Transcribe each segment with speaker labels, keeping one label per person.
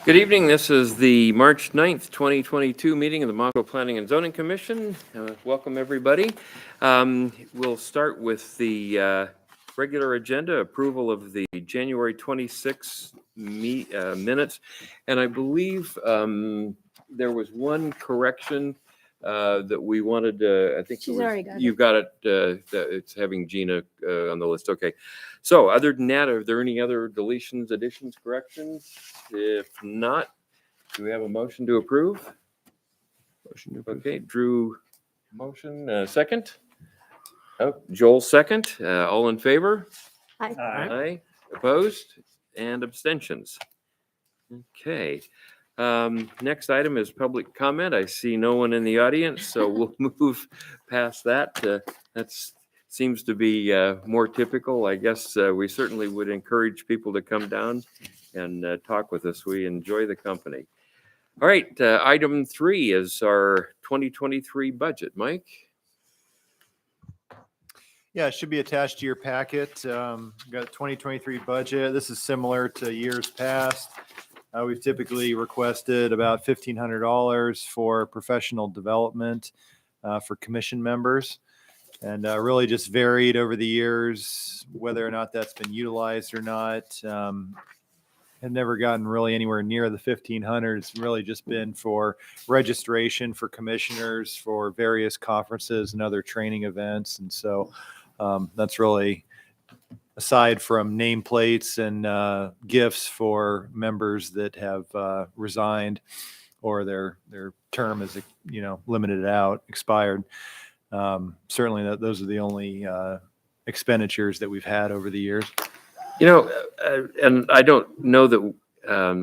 Speaker 1: Good evening. This is the March 9th, 2022 meeting of the Moscow Planning and Zoning Commission. Welcome, everybody. We'll start with the regular agenda, approval of the January 26 minutes. And I believe there was one correction that we wanted to, I think
Speaker 2: She's already got
Speaker 1: you've got it. It's having Gina on the list. Okay. So other than that, are there any other deletions, additions, corrections? If not, do we have a motion to approve? Motion to approve. Okay, Drew, motion, second. Oh, Joel, second. All in favor?
Speaker 2: Aye.
Speaker 1: Aye. Opposed and abstentions. Okay. Next item is public comment. I see no one in the audience, so we'll move past that. That seems to be more typical. I guess we certainly would encourage people to come down and talk with us. We enjoy the company. All right, item 3 is our 2023 budget. Mike?
Speaker 3: Yeah, it should be attached to your packet. Got a 2023 budget. This is similar to years past. We've typically requested about $1,500 for professional development for commission members, and really just varied over the years whether or not that's been utilized or not. Have never gotten really anywhere near the 1,500. It's really just been for registration for commissioners for various conferences and other training events, and so that's really, aside from nameplates and gifts for members that have resigned or their term is limited out, expired. Certainly those are the only expenditures that we've had over the years.
Speaker 1: And I don't know that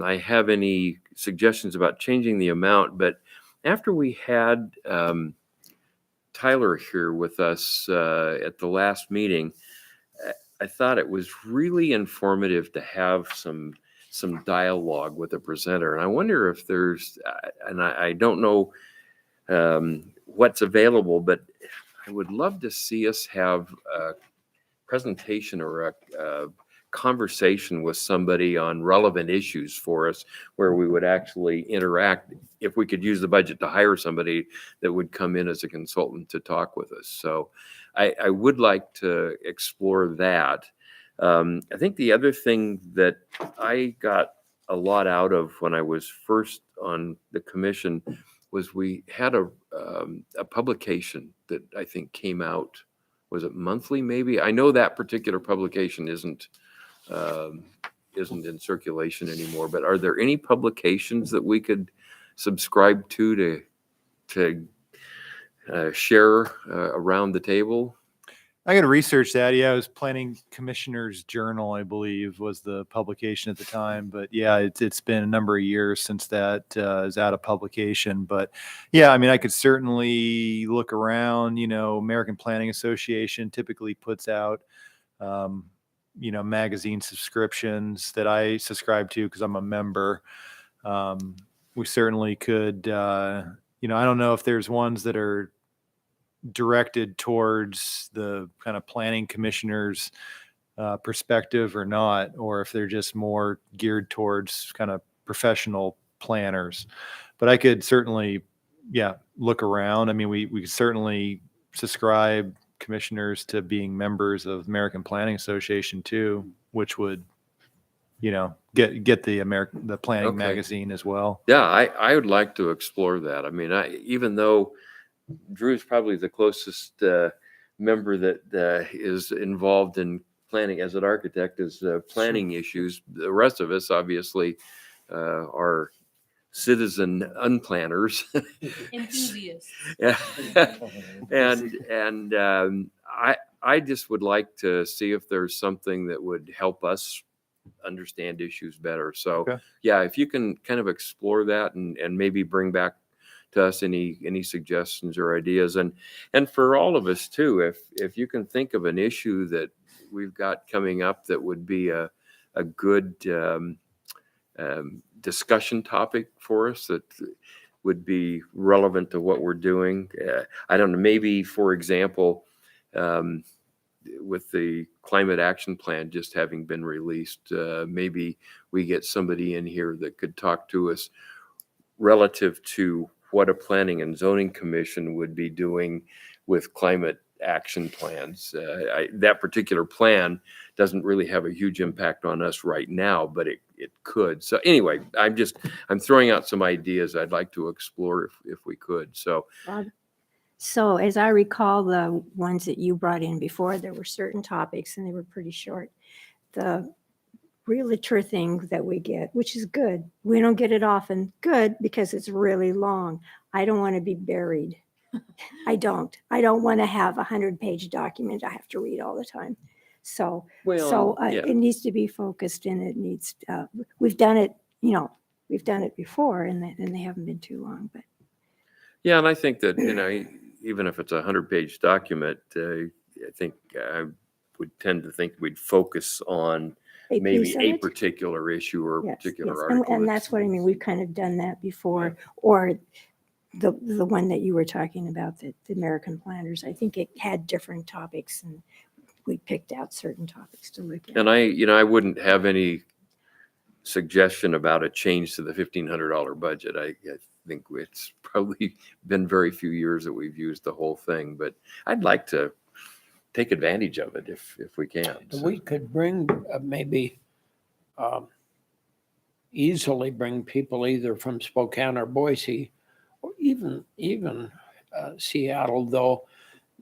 Speaker 1: I have any suggestions about changing the amount, but after we had Tyler here with us at the last meeting, I thought it was really informative to have some dialogue with the presenter. And I wonder if there's, and I don't know what's available, but I would love to see us have a presentation or a conversation with somebody on relevant issues for us where we would actually interact, if we could use the budget to hire somebody that would come in as a consultant to talk with us. So I would like to explore that. I think the other thing that I got a lot out of when I was first on the commission was we had a publication that I think came out, was it monthly maybe? I know that particular publication isn't in circulation anymore, but are there any publications that we could subscribe to share around the table?
Speaker 3: I got to research that. Yeah, it was Planning Commissioners Journal, I believe, was the publication at the time. But yeah, it's been a number of years since that is out of publication. But yeah, I mean, I could certainly look around. American Planning Association typically puts out, magazine subscriptions that I subscribe to because I'm a member. We certainly could, I don't know if there's ones that are directed towards the kind of planning commissioners perspective or not, or if they're just more geared towards kind of professional planners. But I could certainly, look around. I mean, we could certainly subscribe commissioners to being members of American Planning Association too, which would, get the planning magazine as well.
Speaker 1: Yeah, I would like to explore that. I mean, even though Drew's probably the closest member that is involved in planning as an architect, is planning issues. The rest of us obviously are citizen unplanners.
Speaker 2: Enthusiasts.
Speaker 1: Yeah. and I just would like to see if there's something that would help us understand issues better. So yeah, if you can kind of explore that and maybe bring back to us any suggestions or ideas, and for all of us too, if you can think of an issue that we've got coming up that would be a good discussion topic for us that would be relevant to what we're doing. I don't know, maybe for example, with the climate action plan just having been released, maybe we get somebody in here that could talk to us relative to what a planning and zoning commission would be doing with climate action plans. That particular plan doesn't really have a huge impact on us right now, but it could. So anyway, I'm throwing out some ideas I'd like to explore if we could. So
Speaker 2: Bob? So as I recall, the ones that you brought in before, there were certain topics and they were pretty short. The realtor thing that we get, which is good. We don't get it often. Good, because it's really long. I don't want to be buried. I don't want to have 100-page document I have to read all the time. So it needs to be focused, and it needs, we've done it, we've done it before, and they haven't been too long, but.
Speaker 1: yeah, and I think that, even if it's a 100-page document, I think I would tend to think we'd focus on maybe a particular issue or a particular article.
Speaker 2: And that's what I mean. We've kind of done that before, or the one that you were talking about, the American Planners. I think it had different topics, and we picked out certain topics to look at.
Speaker 1: And I wouldn't have any suggestion about a change to the $1,500 budget. I think it's probably been very few years that we've used the whole thing, but I'd like to take advantage of it if we can. So.
Speaker 4: We could bring maybe easily bring people either from Spokane or Boise, or even Seattle, though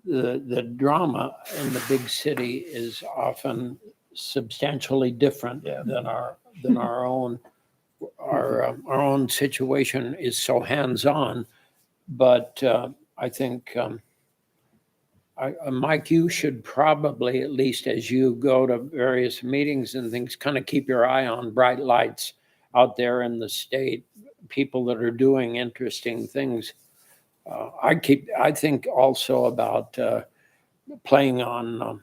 Speaker 4: the drama in the big city is often substantially different than our own. Our own situation is so hands-on, but I think Mike, you should probably, at least as you go to various meetings and things, kind of keep your eye on bright lights out there in the state, people that are doing interesting things. I think also about playing on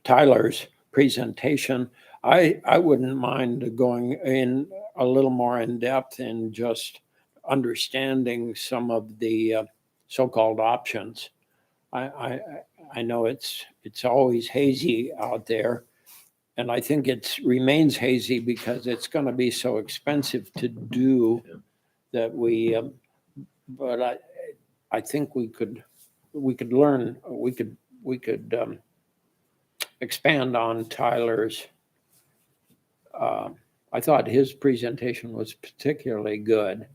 Speaker 4: Tyler's presentation. I wouldn't mind going in a little more in depth in just understanding some of the so-called options. I know it's always hazy out there, and I think it remains hazy because it's going to be so expensive to do that we. But I think we could learn. We could expand on Tyler's. I thought his presentation was particularly good.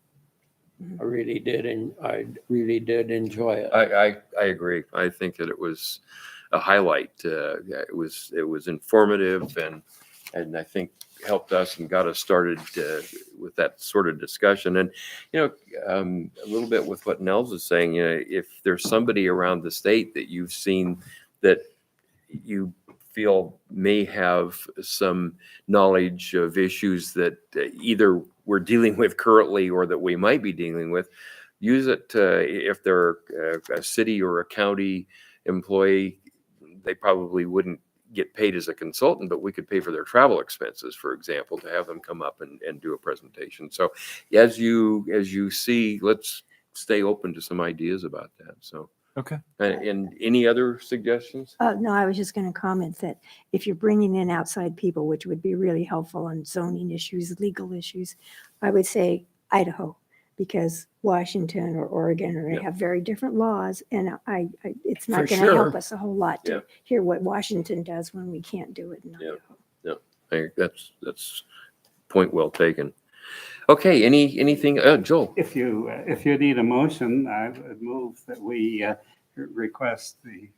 Speaker 4: I really did, and I really did enjoy it.
Speaker 1: I agree. I think that it was a highlight. It was informative and I think helped us and got us started with that sort of discussion. And a little bit with what Nels is saying. If there's somebody around the state that you've seen that you feel may have some knowledge of issues that either we're dealing with currently or that we might be dealing with, use it if they're a city or a county employee. They probably wouldn't get paid as a consultant, but we could pay for their travel expenses, for example, to have them come up and do a presentation. So as you see, let's stay open to some ideas about that. So
Speaker 3: Okay.
Speaker 1: And any other suggestions?
Speaker 2: No, I was just going to comment that if you're bringing in outside people, which would be really helpful on zoning issues, legal issues, I would say Idaho, because Washington or Oregon have very different laws, and it's not going to help us a whole lot to hear what Washington does when we can't do it in Idaho.
Speaker 1: Yeah, I think that's point well taken. Okay, anything, Joel?
Speaker 5: If you need a motion, I would move that we request the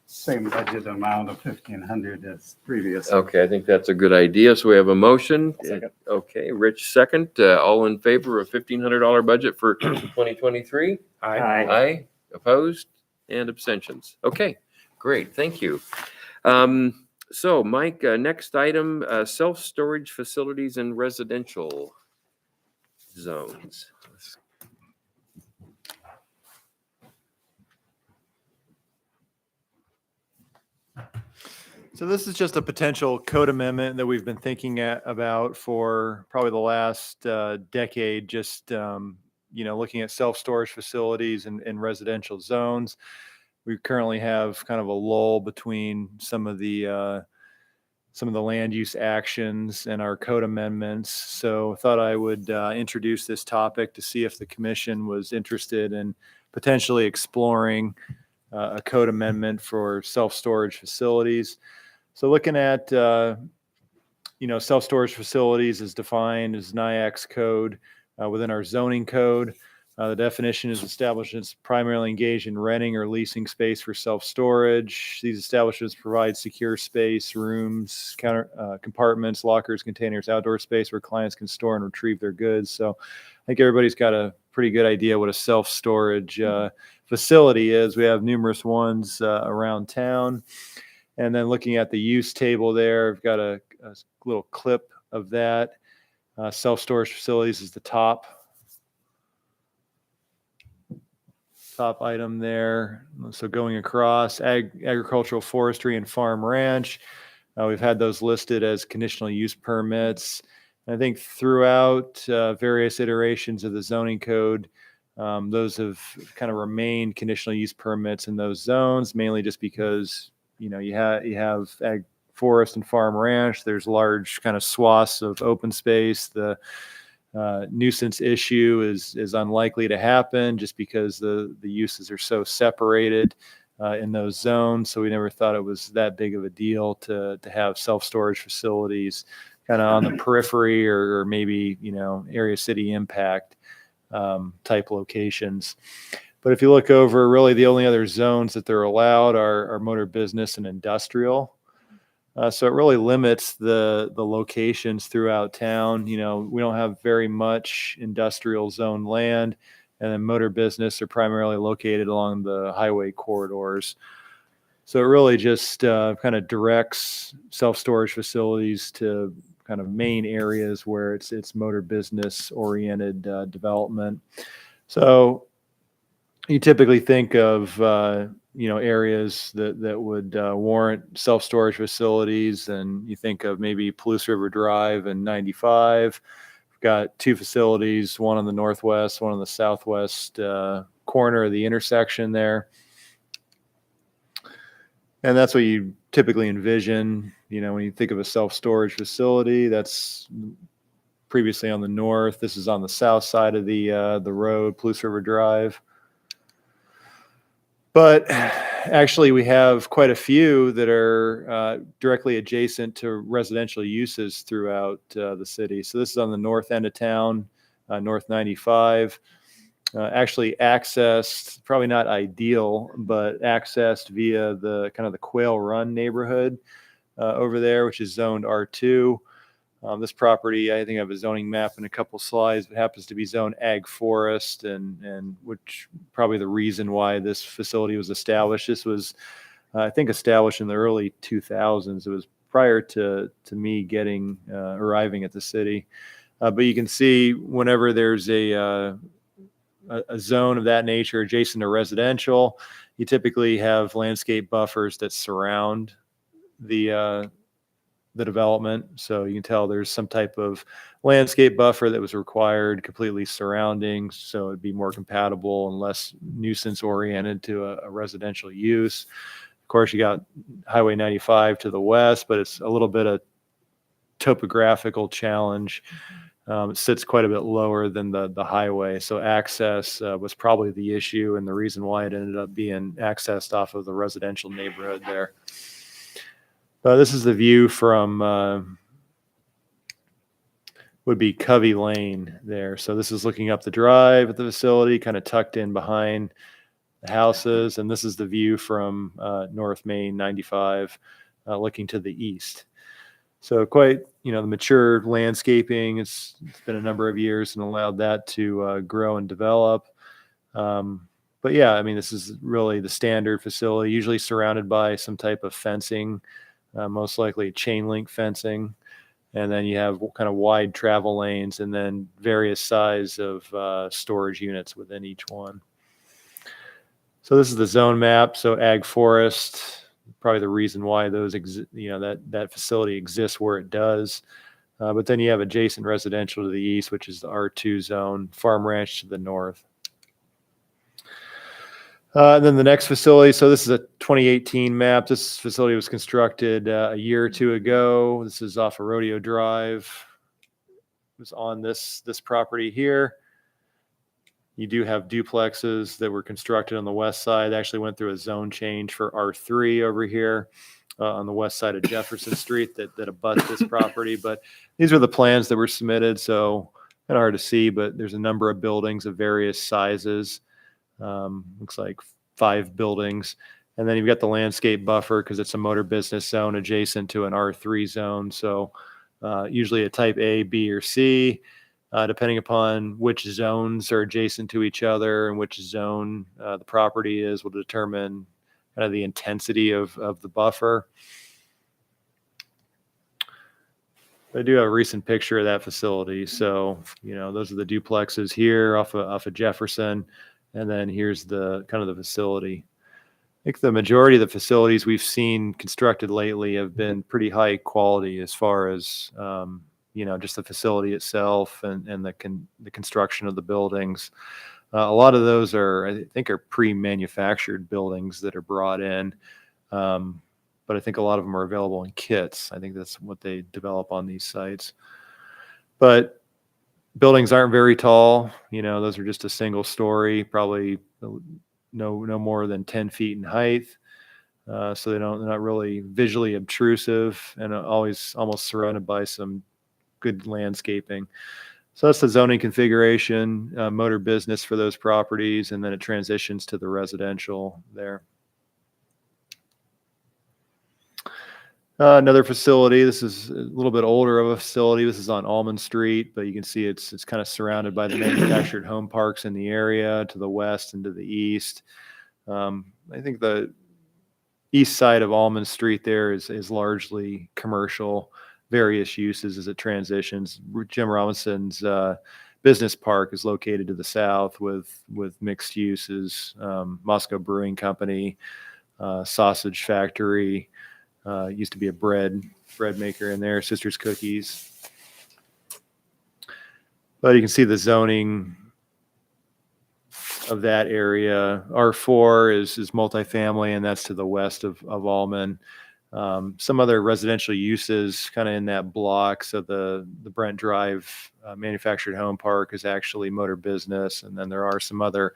Speaker 5: same budget amount of $1,500 as previous.
Speaker 1: Okay, I think that's a good idea. So we have a motion.
Speaker 5: Second.
Speaker 1: Okay, Rich second. All in favor of $1,500 budget for 2023? Aye. Opposed and abstentions. Okay, great. Thank you. So Mike, next item, self-storage facilities in residential zones.
Speaker 3: So this is just a potential code amendment that we've been thinking about for probably the last decade, just looking at self-storage facilities in residential zones. we currently have kind of a lull between some of the land use actions and our code amendments. So I thought I would introduce this topic to see if the commission was interested in potentially exploring a code amendment for self-storage facilities. So looking at, self-storage facilities is defined as NIACS code within our zoning code. The definition is establishments primarily engaged in renting or leasing space for self-storage. These establishments provide secure space, rooms, compartments, lockers, containers, outdoor space where clients can store and retrieve their goods. So I think everybody's got a pretty good idea what a self-storage facility is. We have numerous ones around town. And then looking at the use table there, I've got a little clip of that. Self-storage facilities is the top item there. So going across agricultural, forestry, and farm ranch, we've had those listed as conditional use permits. And I think throughout various iterations of the zoning code, those have kind of remained conditional use permits in those zones, mainly just because you have ag, forest, and farm ranch. There's large kind of swaths of open space. The nuisance issue is unlikely to happen just because the uses are so separated in those zones. So we never thought it was that big of a deal to have self-storage facilities kind of on the periphery or maybe, area city impact type locations. But if you look over, really the only other zones that they're allowed are motor business and industrial. So it really limits the locations throughout town. We don't have very much industrial zone land, and then motor business are primarily located along the highway corridors. So it really just kind of directs self-storage facilities to kind of main areas where it's motor business oriented development. So you typically think of areas that would warrant self-storage facilities, and you think of maybe Palouse River Drive and 95. We've got two facilities, one on the northwest, one on the southwest corner of the intersection there. And that's what you typically envision, when you think of a self-storage facility. That's previously on the north. This is on the south side of the road, Palouse River Drive. But actually, we have quite a few that are directly adjacent to residential uses throughout the city. So this is on the north end of town, North 95. Actually accessed, probably not ideal, but accessed via the kind of the Quail Run neighborhood over there, which is zoned R2. This property, I think I have a zoning map in a couple slides, but happens to be zoned ag forest, and which probably the reason why this facility was established. This was, I think, established in the early 2000s. It was prior to me arriving at the city. But you can see whenever there's a zone of that nature adjacent to residential, you typically have landscape buffers that surround the development. So you can tell there's some type of landscape buffer that was required completely surrounding, so it'd be more compatible and less nuisance oriented to a residential use. Of course, you got Highway 95 to the west, but it's a little bit of topographical challenge. It sits quite a bit lower than the highway, so access was probably the issue and the reason why it ended up being accessed off of the residential neighborhood there. This is the view from would be Covey Lane there. So this is looking up the drive at the facility, kind of tucked in behind the houses, and this is the view from North Main 95, looking to the east. So quite, the mature landscaping. It's been a number of years and allowed that to grow and develop. But yeah, this is really the standard facility, usually surrounded by some type of fencing. Most likely chain link fencing, and then you have kind of wide travel lanes and then various size of storage units within each one. So this is the zone map. So ag forest, probably the reason why those that facility exists where it does. But then you have adjacent residential to the east, which is the R2 zone, farm ranch to the north. And then the next facility, so this is a 2018 map. This facility was constructed a year or two ago. This is off of Rodeo Drive. It was on this property here. You do have duplexes that were constructed on the west side. They actually went through a zone change for R3 over here on the west side of Jefferson Street that abuts this property. But these are the plans that were submitted, so kind of hard to see, but there's a number of buildings of various sizes. Looks like 5 buildings. And then you've got the landscape buffer because it's a motor business zone adjacent to an R3 zone. So usually a type A, B, or C, depending upon which zones are adjacent to each other and which zone the property is, will determine kind of the intensity of the buffer. I do have a recent picture of that facility. So, those are the duplexes here off of Jefferson. And then here's the kind of the facility. I think the majority of the facilities we've seen constructed lately have been pretty high quality as far as, just the facility itself and the construction of the buildings. A lot of those I think are pre-manufactured buildings that are brought in. But I think a lot of them are available in kits. I think that's what they develop on these sites. But buildings aren't very tall. Those are just a single story, probably no more than 10 feet in height. So they're not really visually obtrusive and always almost surrounded by some good landscaping. So that's the zoning configuration, motor business for those properties, and then it transitions to the residential there. Another facility. This is a little bit older of a facility. This is on Almond Street, but you can see it's kind of surrounded by the manufactured home parks in the area to the west and to the east. I think the east side of Almond Street there is largely commercial, various uses as it transitions. Jim Robinson's business park is located to the south with mixed uses. Moscow Brewing Company, sausage factory. Used to be a bread maker in there, Sister's Cookies. But you can see the zoning of that area. R4 is multifamily, and that's to the west of Allman. Some other residential uses kind of in that block. So the Brent Drive manufactured home park is actually motor business. And then there are some other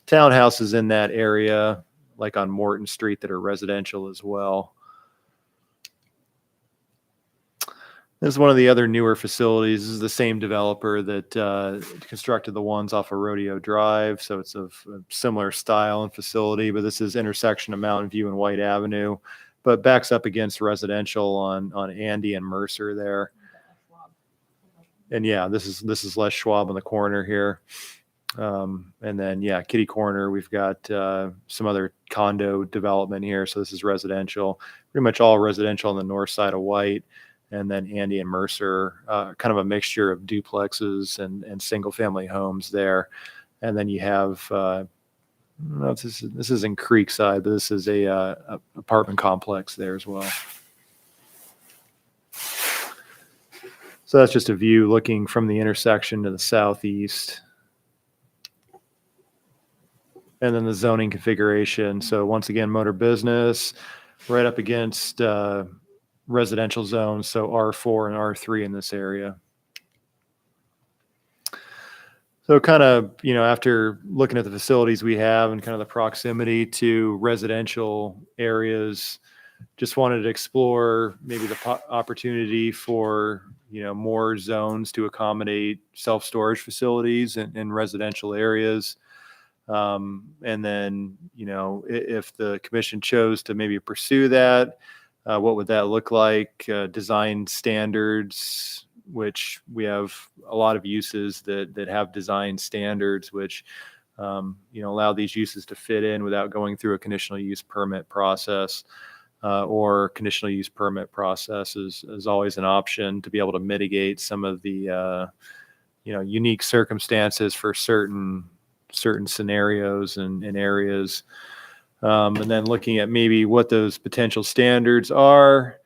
Speaker 3: townhouses in that area, like on Morton Street, that are residential as well. This is one of the other newer facilities. This is the same developer that constructed the ones off of Rodeo Drive. So it's of a similar style and facility, but this is intersection of Mountain View and White Avenue, but backs up against residential on Andy and Mercer there. And yeah, this is Les Schwab on the corner here. And then, Kitty Corner, we've got some other condo development here. So this is residential, pretty much all residential on the north side of White. And then Andy and Mercer, kind of a mixture of duplexes and single family homes there. And then you have, this is in Creekside, but this is a apartment complex there as well. So that's just a view looking from the intersection to the southeast. And then the zoning configuration. So once again, motor business right up against residential zones, so R4 and R3 in this area. So kind of, after looking at the facilities we have and kind of the proximity to residential areas, just wanted to explore maybe the opportunity for, more zones to accommodate self-storage facilities in residential areas. And then, if the commission chose to maybe pursue that, what would that look like? Design standards, which we have a lot of uses that have design standards, which allow these uses to fit in without going through a conditional use permit process. Or conditional use permit process is always an option to be able to mitigate some of the unique circumstances for certain scenarios and areas. And then looking at maybe what those potential standards are,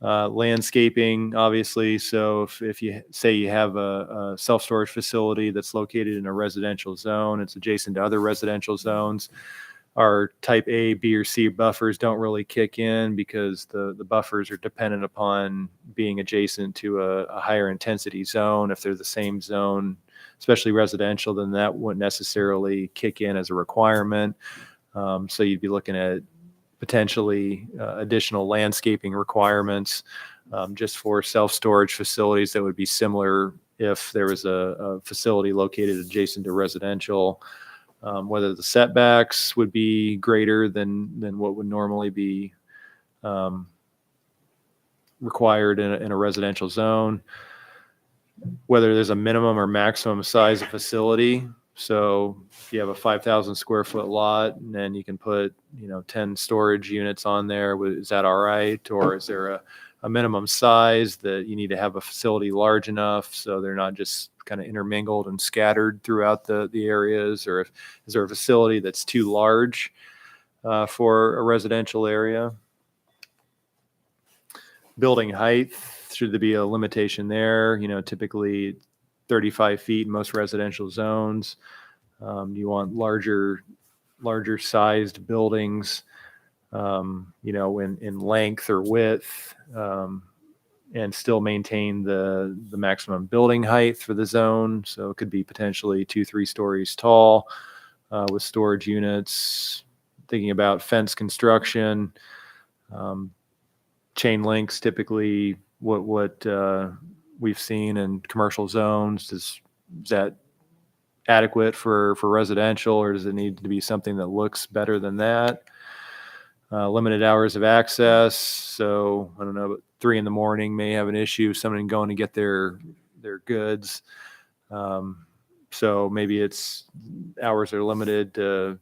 Speaker 3: landscaping, obviously. So if you say you have a self-storage facility that's located in a residential zone, it's adjacent to other residential zones, our type A, B, or C buffers don't really kick in because the buffers are dependent upon being adjacent to a higher intensity zone. If they're the same zone, especially residential, then that wouldn't necessarily kick in as a requirement. So you'd be looking at potentially additional landscaping requirements just for self-storage facilities that would be similar if there was a facility located adjacent to residential. Whether the setbacks would be greater than what would normally be required in a residential zone, whether there's a minimum or maximum size of facility. So if you have a 5,000 square foot lot and then you can put, 10 storage units on there, is that all right? Or is there a minimum size that you need to have a facility large enough so they're not just kind of intermingled and scattered throughout the areas? Or is there a facility that's too large for a residential area? Building height, should there be a limitation there? Typically 35 feet in most residential zones. You want larger sized buildings, in length or width, and still maintain the maximum building height for the zone. So it could be potentially 2-3 stories tall with storage units. Thinking about fence construction, chain links, typically what we've seen in commercial zones. Is that adequate for residential, or does it need to be something that looks better than that? Limited hours of access. So I don't know, but 3 a.m. may have an issue, someone going to get their goods. So maybe it's hours are limited to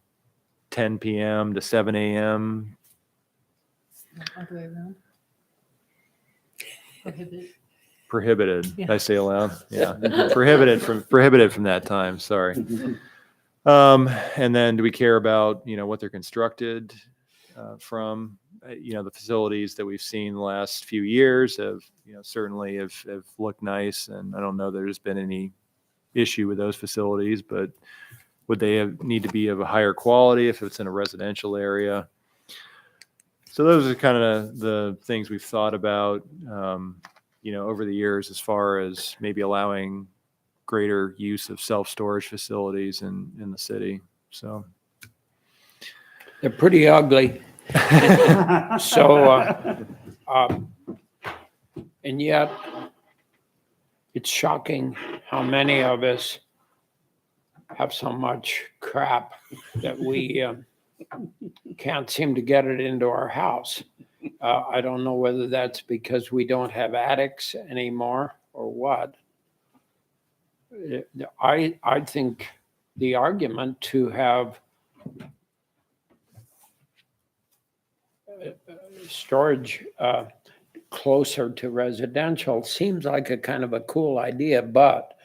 Speaker 3: 10 p.m. to 7 a.m.
Speaker 6: All the way around.
Speaker 3: Prohibited.
Speaker 6: Yeah.
Speaker 3: Did I say aloud? Yeah. prohibited from that time. Sorry. And then do we care about, what they're constructed from? The facilities that we've seen the last few years have, certainly have looked nice. And I don't know there's been any issue with those facilities, but would they need to be of a higher quality if it's in a residential area? So those are kind of the things we've thought about, over the years, as far as maybe allowing greater use of self-storage facilities in the city. So
Speaker 4: They're pretty ugly. So, and yet it's shocking how many of us have so much crap that we can't seem to get it into our house. I don't know whether that's because we don't have attics anymore or what. I think the argument to have storage closer to residential seems like a kind of a cool idea, but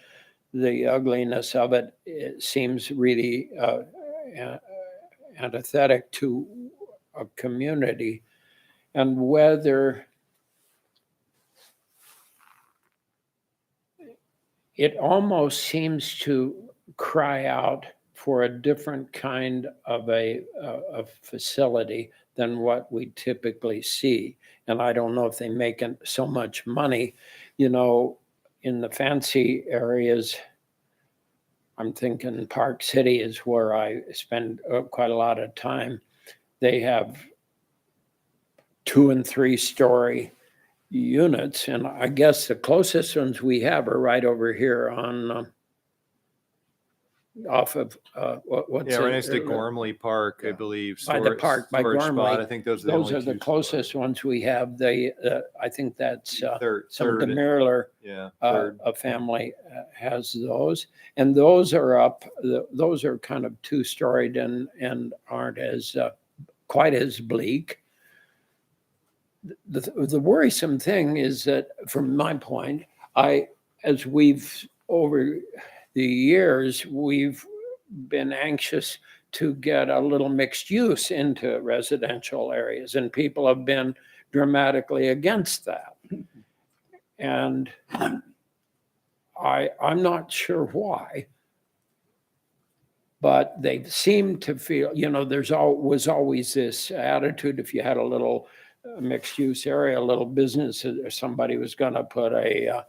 Speaker 4: the ugliness of it seems really antithetic to a community. And whether it almost seems to cry out for a different kind of a facility than what we typically see. And I don't know if they make so much money, in the fancy areas. I'm thinking Park City is where I spend quite a lot of time. They have 2- and 3-story units, and I guess the closest ones we have are right over here on off of what's
Speaker 3: right
Speaker 4: it?
Speaker 3: next to Gormley Park, I believe.
Speaker 4: By the park, by
Speaker 3: storage
Speaker 4: Gormley.
Speaker 3: spot. I think those are the
Speaker 4: Those
Speaker 3: only
Speaker 4: are the
Speaker 3: two
Speaker 4: closest ones we have. They, I think that's
Speaker 3: Third,
Speaker 4: some
Speaker 3: third,
Speaker 4: DeMerler
Speaker 3: third.
Speaker 4: a family has those, and those are up. Those are kind of 2-storied and aren't as quite as bleak. The worrisome thing is that, from my point, as we've over the years, we've been anxious to get a little mixed use into residential areas, and people have been dramatically against that. And I'm not sure why. but they seem to feel, was always this attitude, if you had a little mixed use area, a little business, or somebody was going to put a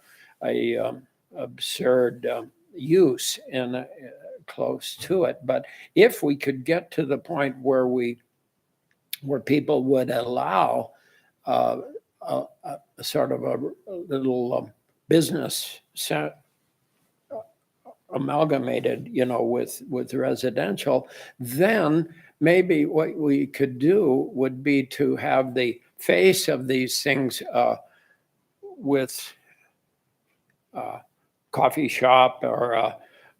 Speaker 4: absurd use in close to it. But if we could get to the point where people would allow a sort of a little business amalgamated, with residential, then maybe what we could do would be to have the face of these things with coffee shop or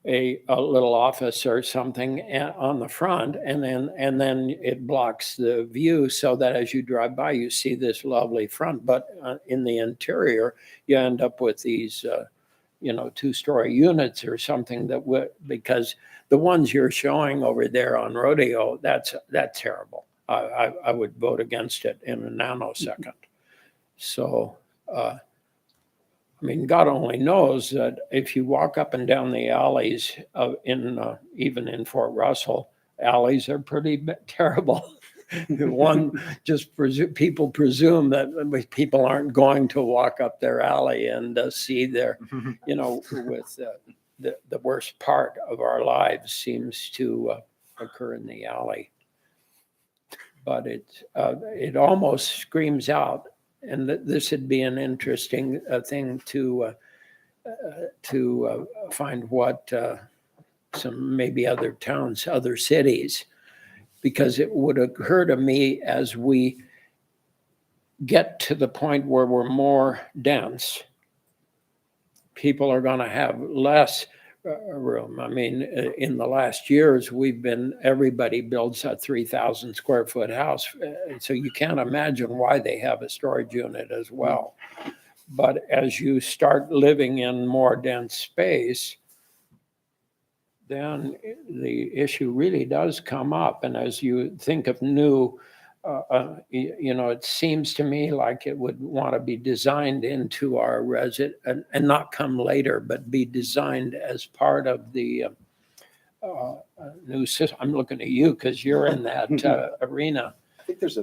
Speaker 4: a little office or something on the front, and then it blocks the view so that as you drive by, you see this lovely front. But in the interior, you end up with these, 2-story units or something because the ones you're showing over there on Rodeo, that's terrible. I would vote against it in a nanosecond. So, God only knows that if you walk up and down the alleys even in Fort Russell, alleys are pretty terrible. One, just people presume that people aren't going to walk up their alley and see their, with the worst part of our lives seems to occur in the alley. But it almost screams out. And this would be an interesting thing to find what some maybe other towns, other cities, because it would occur to me as we get to the point where we're more dense, people are going to have less room. In the last years, everybody builds a 3,000 square foot house. So you can't imagine why they have a storage unit as well. But as you start living in more dense space, then the issue really does come up. And as you think of new, it seems to me like it would want to be designed into our and not come later, but be designed as part of the new system. I'm looking at you because you're in that arena.
Speaker 7: I think there's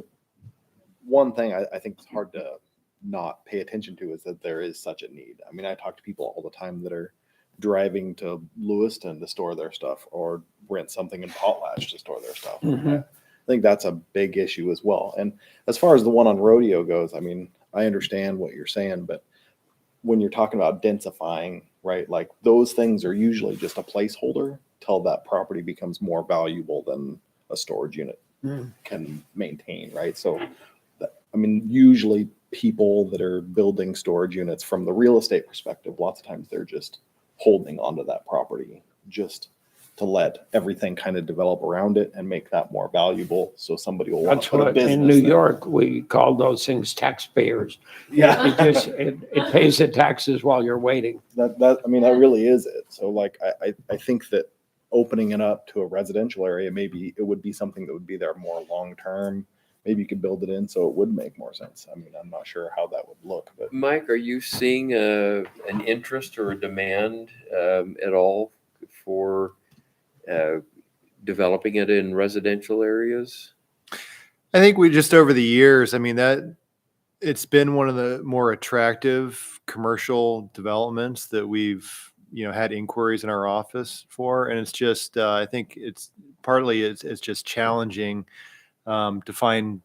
Speaker 7: one thing I think it's hard to not pay attention to is that there is such a need. I talk to people all the time that are driving to Lewiston to store their stuff or rent something in Potlatch to store their stuff.
Speaker 4: Mhm.
Speaker 7: I think that's a big issue as well. And as far as the one on Rodeo goes, I understand what you're saying, but when you're talking about densifying, right, like those things are usually just a placeholder till that property becomes more valuable than a storage unit can maintain, right? So, usually people that are building storage units from the real estate perspective, lots of times they're just holding onto that property just to let everything kind of develop around it and make that more valuable. So somebody will want
Speaker 4: That's
Speaker 7: to put a
Speaker 4: what
Speaker 7: business
Speaker 4: in New
Speaker 7: there.
Speaker 4: York we call those things taxpayers.
Speaker 7: Yeah.
Speaker 4: It pays the taxes while you're waiting.
Speaker 7: That really is it. So like, I think that opening it up to a residential area, maybe it would be something that would be there more long-term. Maybe you could build it in so it would make more sense. I'm not sure how that would look, but
Speaker 1: Mike, are you seeing an interest or a demand at all for developing it in residential areas?
Speaker 3: I think we just over the years, that it's been one of the more attractive commercial developments that we've, had inquiries in our office for. And it's just, I think it's partly it's just challenging to find,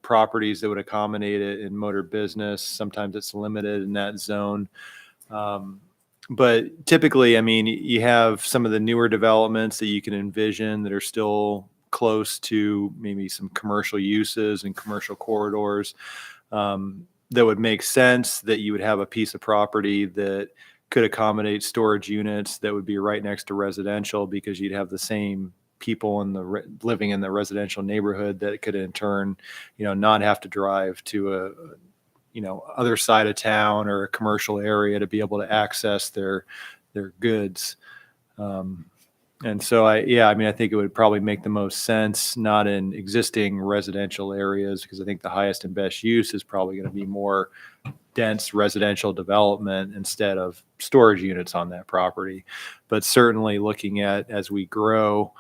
Speaker 3: properties that would accommodate it in motor business. Sometimes it's limited in that zone. But typically, you have some of the newer developments that you can envision that are still close to maybe some commercial uses and commercial corridors that would make sense, that you would have a piece of property that could accommodate storage units that would be right next to residential, because you'd have the same people living in the residential neighborhood that could in turn, not have to drive to a other side of town or a commercial area to be able to access their goods. And so I mean, I think it would probably make the most sense, not in existing residential areas, because I think the highest and best use is probably going to be more dense residential development instead of storage units on that property. But certainly looking at as we grow,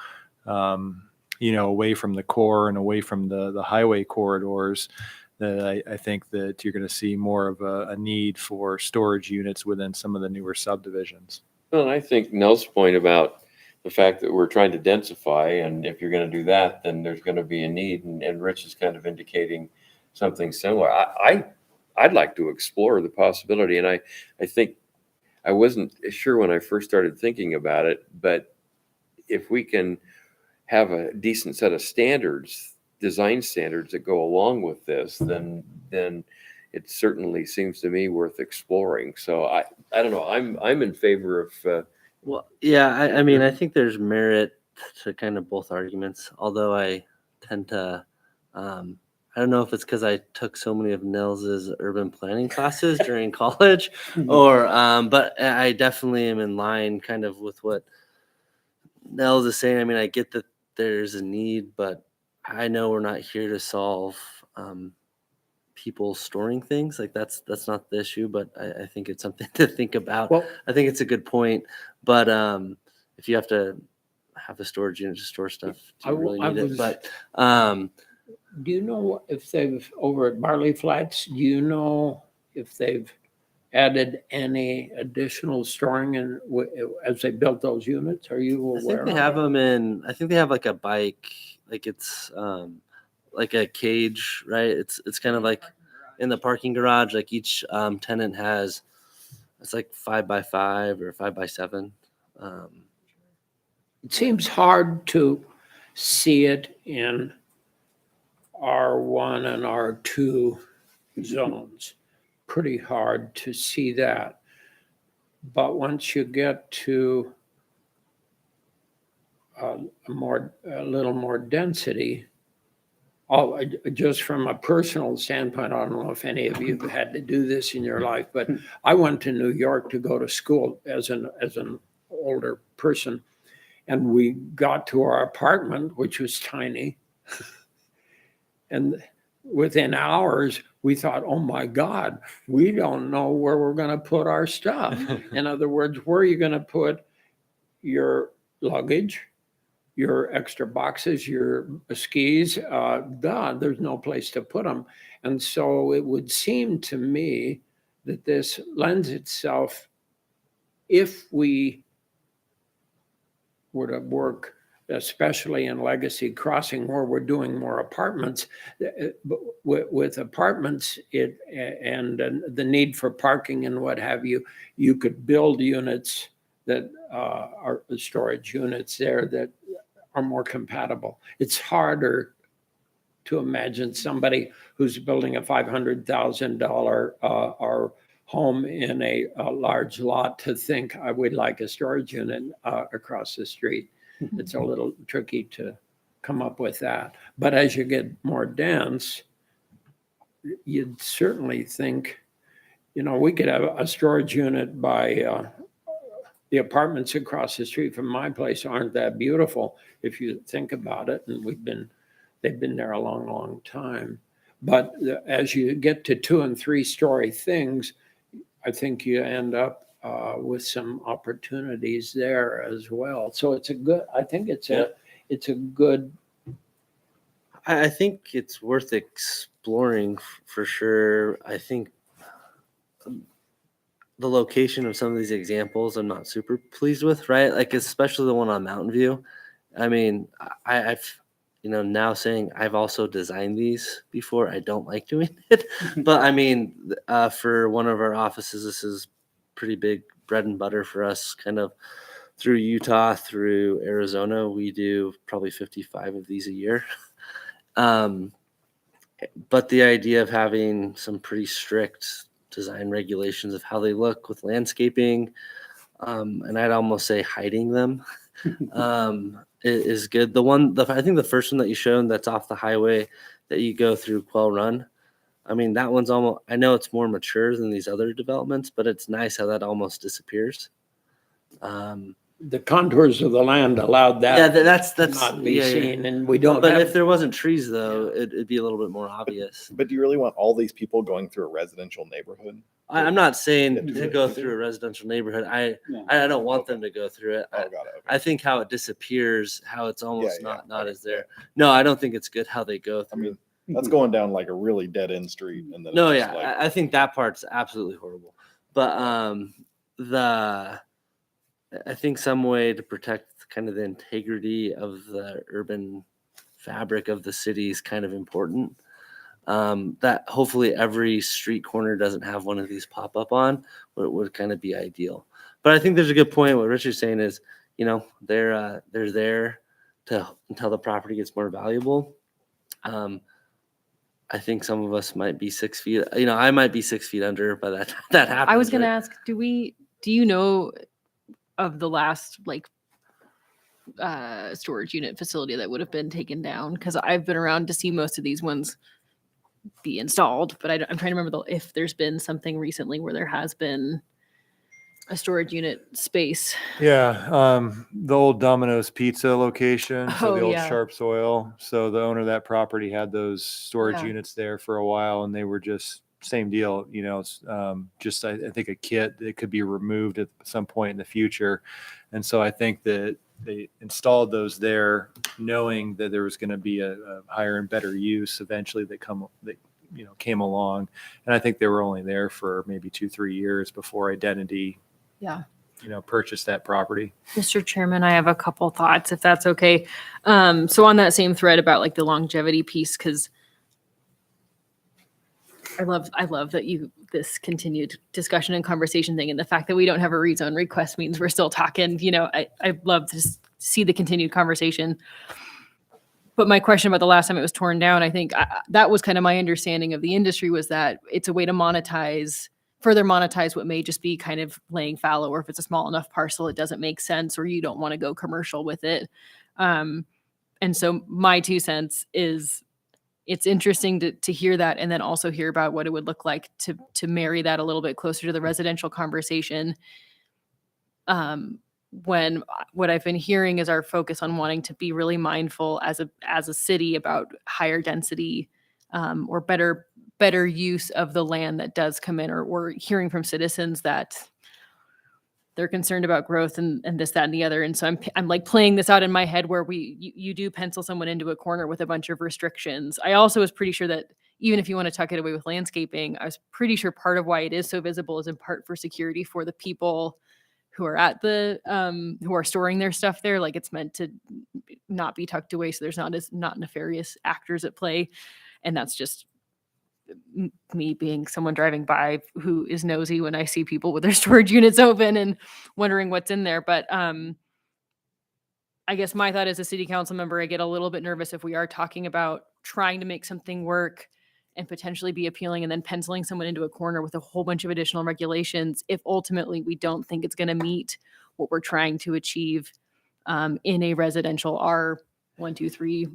Speaker 3: away from the core and away from the highway corridors, that I think that you're going to see more of a need for storage units within some of the newer subdivisions.
Speaker 1: Well, and I think Nell's point about the fact that we're trying to densify, and if you're going to do that, then there's going to be a need. And Rich is kind of indicating something similar. I'd like to explore the possibility, and I think I wasn't sure when I first started thinking about it, but if we can have a decent set of standards, design standards that go along with this, then it certainly seems to me worth exploring. So I don't know. I'm in favor of.
Speaker 8: Well, yeah, I mean, I think there's merit to kind of both arguments, although I tend to, I don't know if it's because I took so many of Nels's urban planning classes during college, or, but I definitely am in line kind of with what Nels is saying. I mean, I get that there's a need, but I know we're not here to solve people storing things. Like that's not the issue, but I think it's something to think about.
Speaker 4: Well,
Speaker 8: I think it's a good point, but if you have to have a storage unit to store stuff, do you really need it? But
Speaker 4: do you know if they've, over at Barley Flats, do you know if they've added any additional storing in as they built those units? Are you
Speaker 8: I
Speaker 4: aware?
Speaker 8: think they have them in. I think they have like a bike, like it's like a cage, right? It's kind of like in the parking garage. Like each tenant has, it's like 5x5 or 5x7.
Speaker 4: It seems hard to see it in R1 and R2 zones. Pretty hard to see that. But once you get to a little more density, just from a personal standpoint, I don't know if any of you have had to do this in your life, but I went to New York to go to school as an older person, and we got to our apartment, which was tiny, and within hours we thought, oh my God, we don't know where we're going to put our stuff. In other words, where are you going to put your luggage, your extra boxes, your skis? There's no place to put them. And so it would seem to me that this lends itself, if we were to work, especially in Legacy Crossing, where we're doing more apartments, with apartments, and the need for parking and what have you, you could build units that are storage units there that are more compatible. It's harder to imagine somebody who's building a $500,000 home in a large lot to think I would like a storage unit across the street. It's a little tricky to come up with that. But as you get more dense, you'd certainly think, we could have a storage unit by the apartments across the street from my place aren't that beautiful if you think about it. And they've been there a long, long time. But as you get to 2- and 3-story things, I think you end up with some opportunities there as well. So it's a good. I think it's a good.
Speaker 8: I think it's worth exploring for sure. I think the location of some of these examples I'm not super pleased with, right? Like especially the one on Mountain View. I mean, I've now saying I've also designed these before. I don't like doing it, but I mean, for one of our offices, this is pretty big bread and butter for us. Kind of through Utah, through Arizona, we do probably 55 of these a year. But the idea of having some pretty strict design regulations of how they look with landscaping, and I'd almost say hiding them, is good. I think the first one that you showed that's off the highway that you go through Quell Run, I mean, that one's almost, I know it's more mature than these other developments, but it's nice how that almost disappears.
Speaker 4: the contours of the land allowed that.
Speaker 8: Yeah, that's
Speaker 4: to not be
Speaker 8: yeah, yeah.
Speaker 4: seen, and we don't
Speaker 8: But
Speaker 4: have.
Speaker 8: if there wasn't trees though, it'd be a little bit more obvious.
Speaker 7: But do you really want all these people going through a residential neighborhood?
Speaker 8: I'm not saying
Speaker 7: Yeah.
Speaker 8: to go through a residential neighborhood. I don't want them to go through it.
Speaker 7: Oh, got it. Okay.
Speaker 8: I think how it disappears, how it's almost
Speaker 7: Yeah,
Speaker 8: not
Speaker 7: okay,
Speaker 8: as there. No, I don't think it's good how they go
Speaker 7: I
Speaker 8: through.
Speaker 7: mean, that's going down like a really dead end street, and then
Speaker 8: No,
Speaker 7: it's
Speaker 8: yeah,
Speaker 7: just like,
Speaker 8: I think that part's absolutely horrible. But I think some way to protect kind of the integrity of the urban fabric of the city is kind of important. That hopefully every street corner doesn't have one of these pop up on, would kind of be ideal. But I think there's a good point. What Richard's saying is, they're there to until the property gets more valuable. I think some of us might be 6 feet. I might be 6 feet under by that happens.
Speaker 6: I was going to
Speaker 8: right?
Speaker 6: ask, do you know of the last storage unit facility that would have been taken down? Because I've been around to see most of these ones be installed, but I'm trying to remember if there's been something recently where there has been a storage unit space.
Speaker 3: Yeah, the old Domino's Pizza location, so the
Speaker 6: Oh,
Speaker 3: old
Speaker 6: yeah.
Speaker 3: Sharp Soil. So the owner of that property had those storage
Speaker 6: Yeah.
Speaker 3: units there for a while, and they were just same deal. Just I think a kit that could be removed at some point in the future, and so I think that they installed those there, knowing that there was going to be a higher and better use eventually that came along, and I think they were only there for maybe 2-3 years before Identity
Speaker 6: Yeah.
Speaker 3: purchased that property.
Speaker 6: Mr. Chairman, I have a couple thoughts, if that's okay. So on that same thread about the longevity piece, because I love that this continued discussion and conversation thing, and the fact that we don't have a rezone request means we're still talking. I love to see the continued conversation. But my question about the last time it was torn down, I think that was kind of my understanding of the industry, was that it's a way to further monetize what may just be kind of laying fallow, or if it's a small enough parcel, it doesn't make sense, or you don't want to go commercial with it. And so my 2 cents is, it's interesting to hear that, and then also hear about what it would look like to marry that a little bit closer to the residential conversation. When what I've been hearing is our focus on wanting to be really mindful as a city about higher density, or better use of the land that does come in, or we're hearing from citizens that they're concerned about growth and this, that, and the other. And so I'm playing this out in my head where you do pencil someone into a corner with a bunch of restrictions. I also was pretty sure that even if you want to tuck it away with landscaping, I was pretty sure part of why it is so visible is in part for security for the people who are at who are storing their stuff there. It's meant to not be tucked away, so there's not nefarious actors at play. And that's just me being someone driving by who is nosy when I see people with their storage units open and wondering what's in there. But I guess my thought as a city council member, I get a little bit nervous if we are talking about trying to make something work and potentially be appealing, and then penciling someone into a corner with a whole bunch of additional regulations, if ultimately we don't think it's going to meet what we're trying to achieve in a residential R123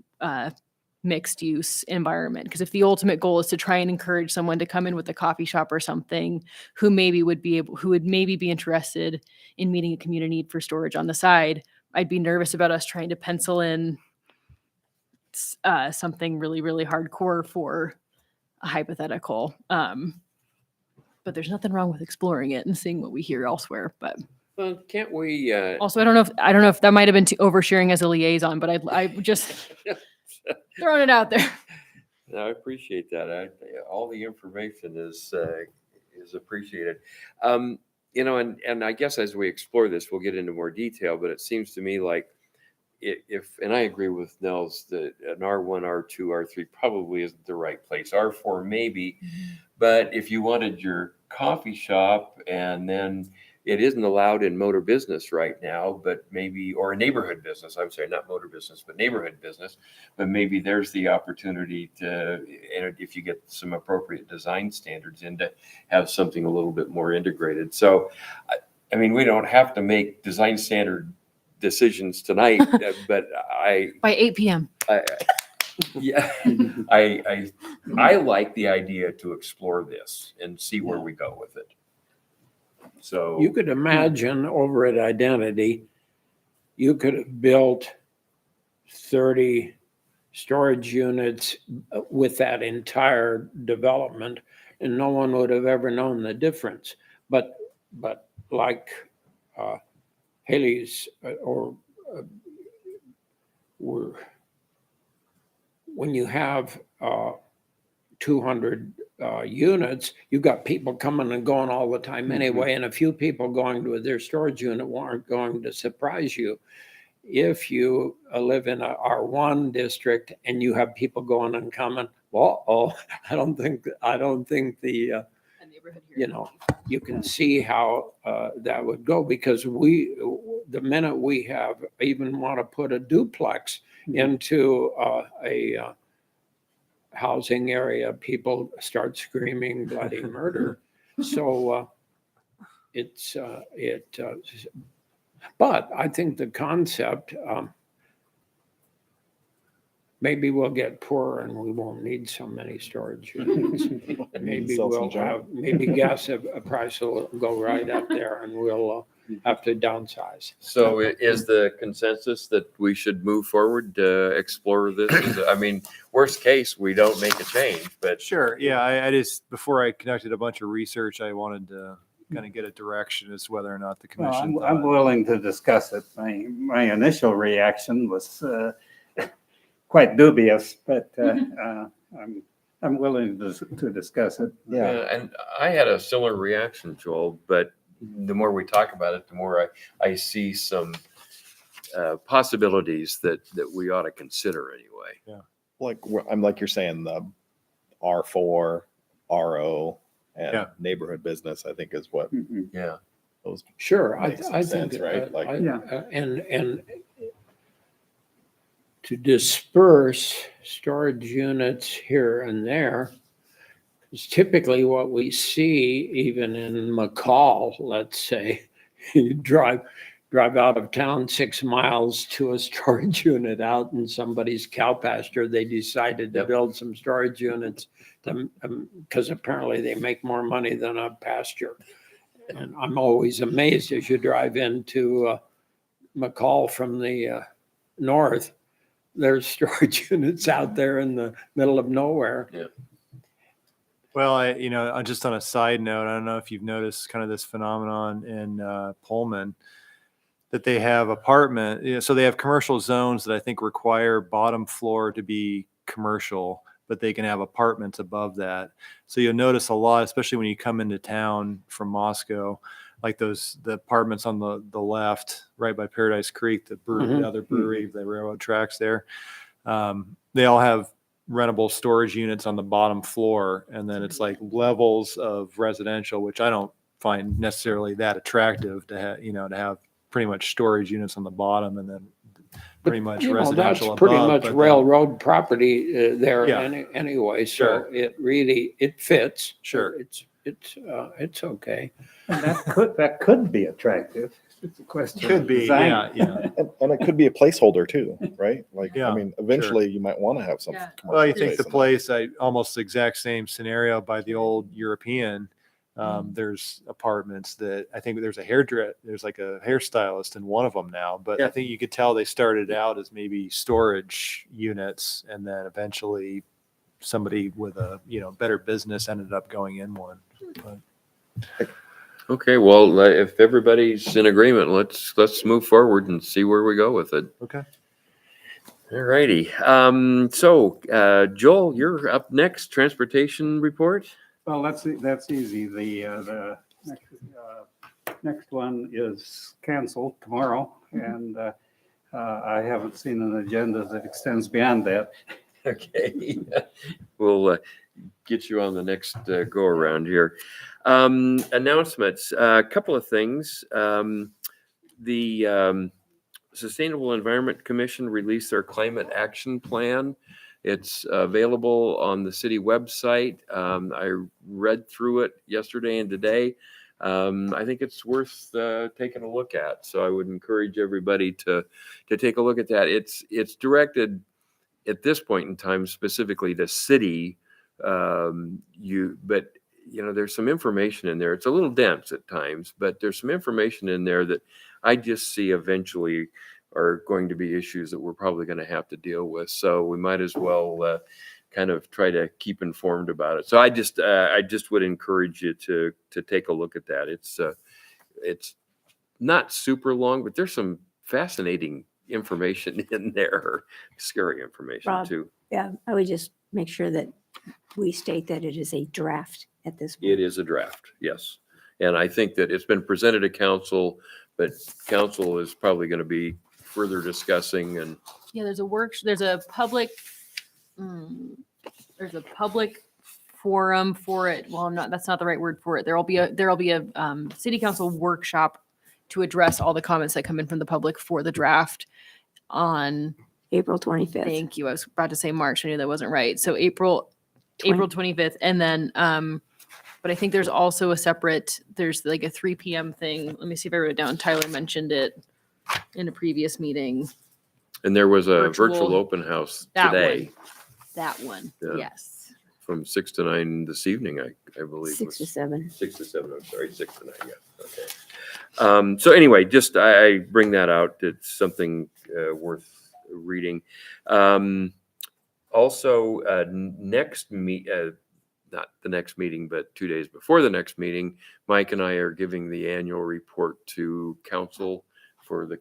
Speaker 6: mixed use environment. Because if the ultimate goal is to try and encourage someone to come in with a coffee shop or something, who would maybe be interested in meeting a community need for storage on the side, I'd be nervous about us trying to pencil in something really, really hardcore for a hypothetical. But there's nothing wrong with exploring it and seeing what we hear elsewhere. But
Speaker 1: Well, can't we?
Speaker 6: also, I don't know if that might have been too oversharing as a liaison, but I just throwing it out there.
Speaker 1: No, I appreciate that. All the information is appreciated. And I guess as we explore this, we'll get into more detail. But it seems to me like and I agree with Nels that an R1, R2, R3 probably isn't the right place. R4 maybe, but if you wanted your coffee shop, and then it isn't allowed in motor business right now, but maybe, or a neighborhood business, I'm sorry, not motor business, but neighborhood business, but maybe there's the opportunity to, and if you get some appropriate design standards in, to have something a little bit more integrated. So, I mean, we don't have to make design standard decisions tonight, but
Speaker 6: By 8 p.m.
Speaker 1: Yeah, I like the idea to explore this and see where we go with it. So
Speaker 4: You could imagine over at Identity, you could have built 30 storage units with that entire development, and no one would have ever known the difference. But like Haley's or were, when you have 200 units, you've got people coming and going all the time anyway, and a few people going to their storage unit aren't going to surprise you. If you live in a R1 district and you have people going and coming, well, I don't think the
Speaker 6: A neighborhood here.
Speaker 4: you know, you can see how that would go, because the minute we have even want to put a duplex into a housing area, people start screaming bloody murder. So but I think the concept, maybe we'll get poorer and we won't need so many storage units. Maybe
Speaker 7: Sell some
Speaker 4: we'll
Speaker 7: junk.
Speaker 4: have, maybe gas price will go right up there and we'll have to downsize.
Speaker 1: So is the consensus that we should move forward to explore this? I mean, worst case, we don't make a change, but
Speaker 3: Sure. Yeah. I just, before I conducted a bunch of research, I wanted to kind of get a direction as to whether or not the
Speaker 5: Well,
Speaker 3: commission.
Speaker 5: I'm willing to discuss it. My initial reaction was quite dubious, but I'm willing to discuss it.
Speaker 7: Yeah.
Speaker 1: and I had a similar reaction, Joel, but the more we talk about it, the more I see some possibilities that we ought to consider anyway.
Speaker 7: I'm like you're saying, the R4, RO, and
Speaker 3: Yeah.
Speaker 7: neighborhood business, I think is what
Speaker 5: Mhm.
Speaker 1: Yeah.
Speaker 7: those.
Speaker 4: Sure,
Speaker 7: Makes some
Speaker 4: I
Speaker 7: sense,
Speaker 4: think,
Speaker 7: right? Like-
Speaker 4: and to disperse storage units here and there is typically what we see even in McCall, let's say. You drive out of town 6 miles to a storage unit out in somebody's cow pasture. They decided to
Speaker 1: Yep.
Speaker 4: build some storage units because apparently they make more money than a pasture. And I'm always amazed as you drive into McCall from the north, there's storage units out there in the middle of nowhere.
Speaker 3: Well, just on a side note, I don't know if you've noticed kind of this phenomenon in Pullman, that they have so they have commercial zones that I think require bottom floor to be commercial, but they can have apartments above that. So you'll notice a lot, especially when you come into town from Moscow, like the apartments on the left, right by Paradise Creek, the other brewery, the railroad tracks there. They all have rentable storage units on the bottom floor, and then it's like levels of residential, which I don't find necessarily that attractive to have pretty much storage units on the bottom and then pretty much residential
Speaker 4: That's pretty
Speaker 3: above,
Speaker 4: much
Speaker 3: but then-
Speaker 4: railroad property there
Speaker 3: Yeah.
Speaker 4: anyway. So
Speaker 3: Sure.
Speaker 4: it fits.
Speaker 3: Sure.
Speaker 4: It's okay.
Speaker 5: And that could be attractive. It's a question.
Speaker 3: Could
Speaker 5: of
Speaker 3: be,
Speaker 5: design.
Speaker 3: yeah.
Speaker 7: And it could be a placeholder too, right? Like,
Speaker 3: Yeah,
Speaker 7: I mean, eventually you might want to have some.
Speaker 6: Yeah.
Speaker 3: Well, you
Speaker 7: commercial
Speaker 3: think the
Speaker 7: space in there.
Speaker 3: place, almost the exact same scenario by the old European. There's apartments that I think there's like a hairstylist in one of them now, but I
Speaker 1: Yeah.
Speaker 3: think you could tell they started out as maybe storage units, and then eventually somebody with a better business ended up going in one.
Speaker 1: Okay, well, if everybody's in agreement, let's move forward and see where we go with it.
Speaker 3: Okay.
Speaker 1: All righty. So Joel, you're up next. Transportation report.
Speaker 5: Well, that's easy. The next one is canceled tomorrow, and I haven't seen an agenda that extends beyond that.
Speaker 1: Okay. We'll get you on the next go around here. Announcements. A couple of things. The Sustainable Environment Commission released their climate action plan. It's available on the city website. I read through it yesterday and today. I think it's worth taking a look at. So I would encourage everybody to take a look at that. It's directed at this point in time specifically to city. But there's some information in there. It's a little dense at times, but there's some information in there that I just see eventually are going to be issues that we're probably going to have to deal with. So we might as well kind of try to keep informed about it. So I just would encourage you to take a look at that. It's not super long, but there's some fascinating information in there, scary information
Speaker 2: Rob,
Speaker 1: too.
Speaker 2: Yeah, I would just make sure that we state that it is a draft at this point.
Speaker 1: It is a draft, yes. And I think that it's been presented to council, but council is probably going to be further discussing and
Speaker 6: Yeah, there's a public, there's a public forum for it. Well, that's not the right word for it. There'll be a city council workshop to address all the comments that come in from the public for the draft on,
Speaker 2: April 25th.
Speaker 6: thank you. I was about to say March. I knew that wasn't right. So April 25th. And then, but I think there's also there's like a 3 p.m. thing. Let me see if I wrote it down. Tyler mentioned it in a previous meeting.
Speaker 1: And there was a virtual
Speaker 6: Virtual-
Speaker 1: open house
Speaker 6: That
Speaker 1: today
Speaker 6: That one.
Speaker 1: Yeah.
Speaker 6: Yes.
Speaker 1: from 6 to 9 this evening, I believe.
Speaker 2: 6 to 7.
Speaker 1: 6 to 7, I'm sorry, 6 to 9, yeah, okay. So anyway, just I bring that out. It's something worth reading. Also, not the next meeting, but 2 days before the next meeting, Mike and I are giving the annual report to council for the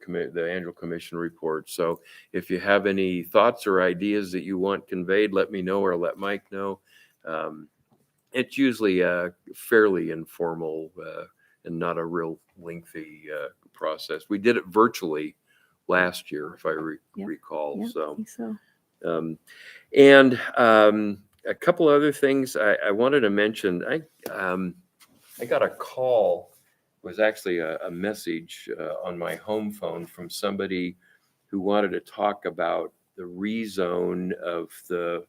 Speaker 1: annual commission report. So if you have any thoughts or ideas that you want conveyed, let me know or let Mike know. It's usually a fairly informal and not a real lengthy process. We did it virtually last year, if I recall.
Speaker 2: Yeah, I
Speaker 1: So,
Speaker 2: think so.
Speaker 1: and a couple other things I wanted to mention. I got a call. It was actually a message on my home phone from somebody who wanted to talk about the rezone of the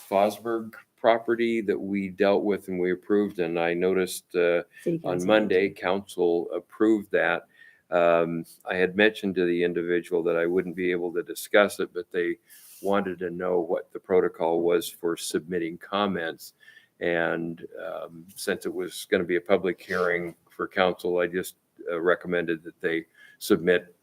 Speaker 1: Fosburg property that we dealt with and we approved. And I noticed
Speaker 2: City
Speaker 1: on
Speaker 2: council.
Speaker 1: Monday, council approved that. I had mentioned to the individual that I wouldn't be able to discuss it, but they wanted to know what the protocol was for submitting comments. And since it was going to be a public hearing for council, I just recommended that they submit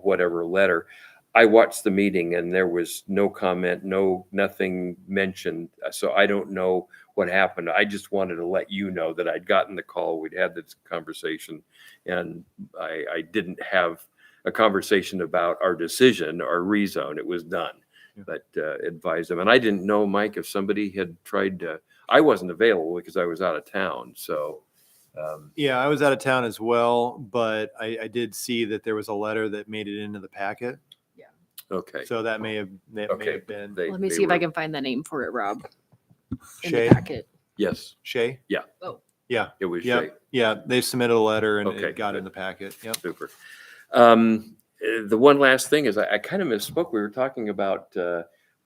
Speaker 1: whatever letter. I watched the meeting and there was no comment, nothing mentioned. So I don't know what happened. I just wanted to let you know that I'd gotten the call. We'd had this conversation and I didn't have a conversation about our decision, our rezone. It was done, but advised them. And I didn't know, Mike, if somebody had tried to, I wasn't available because I was out of town. So
Speaker 3: Yeah, I was out of town as well, but I did see that there was a letter that made it into the packet.
Speaker 1: okay.
Speaker 3: So that may have been
Speaker 6: Let me see if I can find the name for it, Rob. In
Speaker 3: Shay.
Speaker 6: the packet.
Speaker 1: Yes,
Speaker 3: Shay.
Speaker 6: Oh,
Speaker 3: Yeah,
Speaker 1: it was
Speaker 3: yeah,
Speaker 1: Shay.
Speaker 3: yeah. They submitted a letter and
Speaker 1: Okay,
Speaker 3: it got
Speaker 1: good.
Speaker 3: in the packet. Yep.
Speaker 1: Super. The one last thing is I kind of misspoke. We were talking about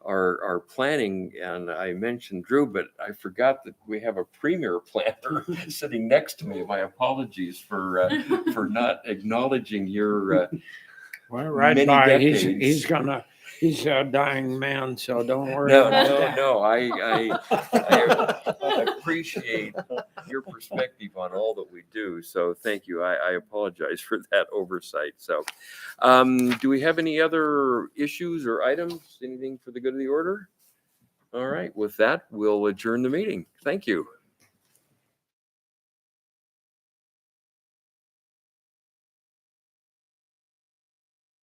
Speaker 1: our planning, and I mentioned Drew, but I forgot that we have a premier planner sitting next to me. My apologies for not acknowledging your.
Speaker 4: Well, right
Speaker 1: Many
Speaker 4: by,
Speaker 1: decades.
Speaker 4: he's a dying man, so don't worry
Speaker 1: No,
Speaker 4: about
Speaker 1: no,
Speaker 4: that.
Speaker 1: no. I appreciate your perspective on all that we do. So thank you. I apologize for that oversight. So do we have any other issues or items? Anything for the good of the order? All right. With that, we'll adjourn the meeting. Thank you.